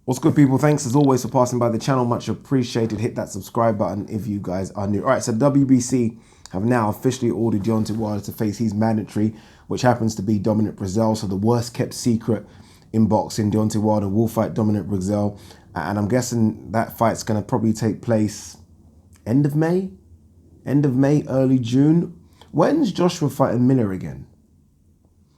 What's good, people? Thanks as always for passing by the channel. Much appreciated. Hit that subscribe button if you guys are new. All right, so WBC have now officially ordered Deontay Wilder to face his mandatory, which happens to be Dominic Breazeale. So the worst kept secret in boxing. Deontay Wilder will fight Dominic Breazeale, and I'm guessing that fight's going to probably take place end of May, early June. When's Joshua fighting Miller again?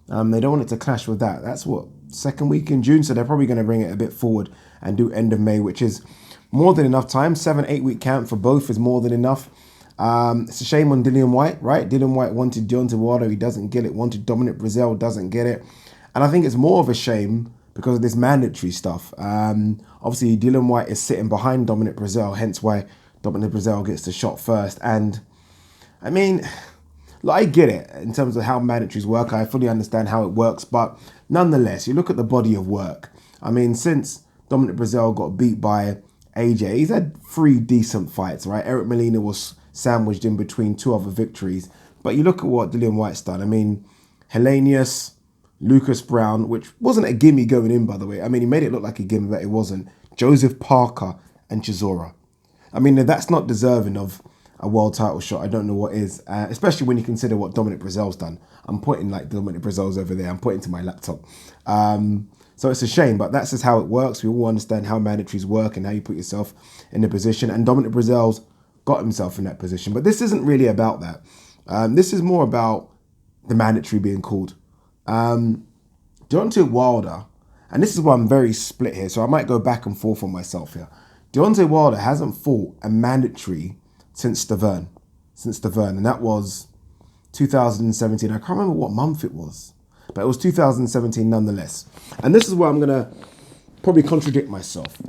They don't want it to clash with that. That's what, second week in June, so they're probably going to bring it a bit forward and do end of May, which is more than enough time. 7-8 week camp for both is more than enough. It's a shame on Dillian Whyte, right? Dillian Whyte wanted Deontay Wilder, he doesn't get it. Wanted Dominic Breazeale, doesn't get it. And I think it's more of a shame because of this mandatory stuff. Obviously, Dillian Whyte is sitting behind Dominic Breazeale, hence why Dominic Breazeale gets the shot first. And I mean, look, I get it in terms of how mandatories work. I fully understand how it works, but nonetheless, you look at the body of work. I mean, since Dominic Breazeale got beat by AJ, he's had 3 decent fights, right? Eric Molina was sandwiched in between 2 other victories. But you look at what Dillian Whyte's done. I mean, Helenius, Lucas Brown, which wasn't a gimme going in, by the way. I mean, he made it look like a gimme, but it wasn't. Joseph Parker and Chisora. I mean, if that's not deserving of a world title shot, I don't know what is, especially when you consider what Dominic Breazeale's done. I'm pointing like Dominic Breazeale's over there. I'm pointing to my laptop. So it's a shame, but that's just how it works. We all understand how mandatories work and how you put yourself in a position. And Dominic Breazeale's got himself in that position. But this isn't really about that. This is more about the mandatory being called. Deontay Wilder, and this is why I'm very split here, so I might go back and forth on myself here. Deontay Wilder hasn't fought a mandatory since Stavern, and that was 2017. I can't remember what month it was, but it was 2017 nonetheless. And this is where I'm gonna probably contradict myself.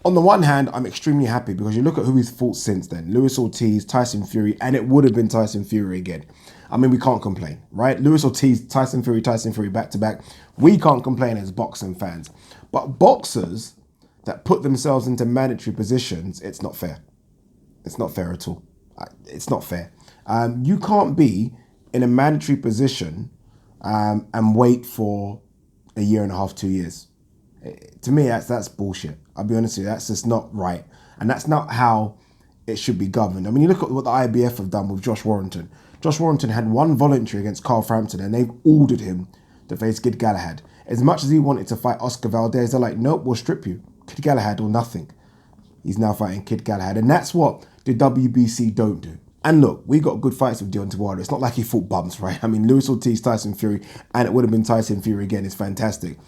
On the one hand, I'm extremely happy because you look at who he's fought since then. Luis Ortiz, Tyson Fury, and it would have been Tyson Fury again. I mean, we can't complain, right? Luis Ortiz, Tyson Fury back to back. We can't complain as boxing fans. But boxers that put themselves into mandatory positions, it's not fair. It's not fair at all. It's not fair. You can't be in a mandatory position and wait for a year and a half, 2 years. To me, that's bullshit. I'll be honest with you, that's just not right. And that's not how it should be governed. I mean, you look at what the IBF have done with Josh Warrington. Josh Warrington had 1 voluntary against Carl Frampton, and they've ordered him to face Kid Galahad. As much as he wanted to fight Oscar Valdez, they're like, nope, we'll strip you. Kid Galahad or nothing. He's now fighting Kid Galahad. And that's what the WBC don't do. And look, we got good fights with Deontay Wilder. It's not like he fought bumps, right? I mean, Luis Ortiz, Tyson Fury, and it would have been Tyson Fury again. It's fantastic.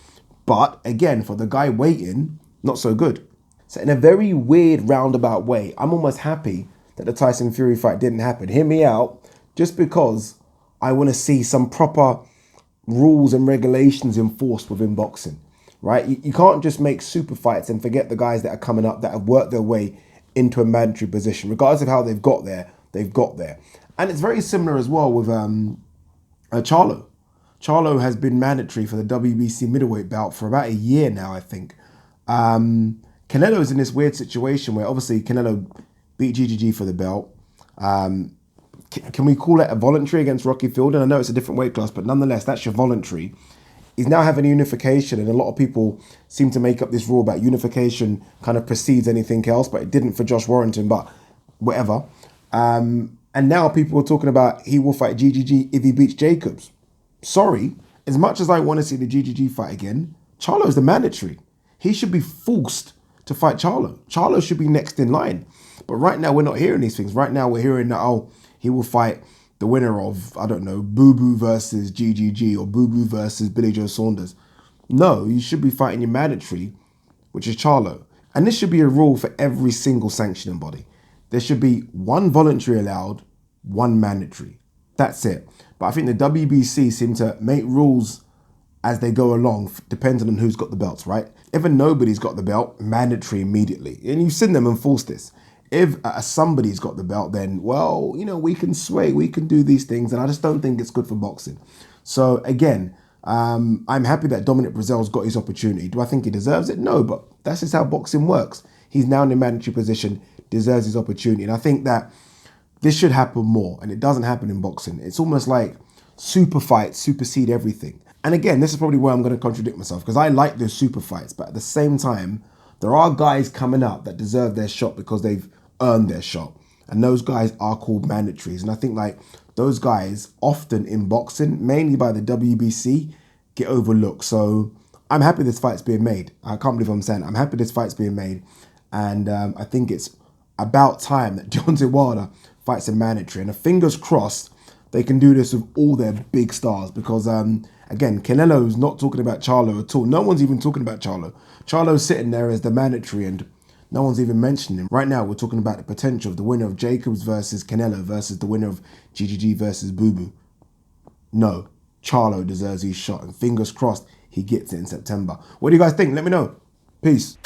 But again, for the guy waiting, not so good. So in a very weird roundabout way, I'm almost happy that the Tyson Fury fight didn't happen. Hear me out, just because I want to see some proper rules and regulations enforced within boxing, right? You can't just make super fights and forget the guys that are coming up that have worked their way into a mandatory position. Regardless of how they've got there, they've got there. And it's very similar as well with Charlo. Charlo has been mandatory for the WBC middleweight bout for about a year now, I think. Canelo's in this weird situation where obviously Canelo beat GGG for the belt. Can we call it a voluntary against Rocky Field? And I know it's a different weight class, but nonetheless, that's your voluntary. He's now having unification, and a lot of people seem to make up this rule about unification kind of precedes anything else, but it didn't for Josh Warrington, but whatever. And now people are talking about he will fight GGG if he beats Jacobs. Sorry, as much as I want to see the GGG fight again, Charlo's the mandatory. He should be forced to fight Charlo. Charlo should be next in line. But right now, we're not hearing these things. Right now, we're hearing that, oh, he will fight the winner of, I don't know, Boo Boo versus GGG or Boo Boo versus Billy Joe Saunders. No, you should be fighting your mandatory, which is Charlo. And this should be a rule for every single sanctioning body. There should be 1 voluntary allowed, 1 mandatory. That's it. But I think the WBC seem to make rules as they go along, depending on who's got the belts, right? If nobody's got the belt, mandatory immediately. And you've seen them enforce this. If somebody's got the belt, then, well, you know, we can sway, we can do these things. And I just don't think it's good for boxing. So again, I'm happy that Dominic Breazeale's got his opportunity. Do I think he deserves it? No, but that's just how boxing works. He's now in a mandatory position, deserves his opportunity. And I think that this should happen more, and it doesn't happen in boxing. It's almost like super fights supersede everything. And again, this is probably where I'm going to contradict myself because I like those super fights, but at the same time, there are guys coming up that deserve their shot because they've earned their shot. And those guys are called mandatories. And I think like those guys often in boxing, mainly by the WBC, get overlooked. So I'm happy this fight's being made. I can't believe what I'm saying. I'm happy this fight's being made. And I think it's about time that Deontay Wilder fights a mandatory. And fingers crossed, they can do this with all their big stars because, again, Canelo's not talking about Charlo at all. No one's even talking about Charlo. Charlo's sitting there as the mandatory and no one's even mentioning him. Right now, we're talking about the potential of the winner of Jacobs versus Canelo versus the winner of GGG versus Boo Boo. No, Charlo deserves his shot and fingers crossed he gets it in September. What do you guys think? Let me know. Peace.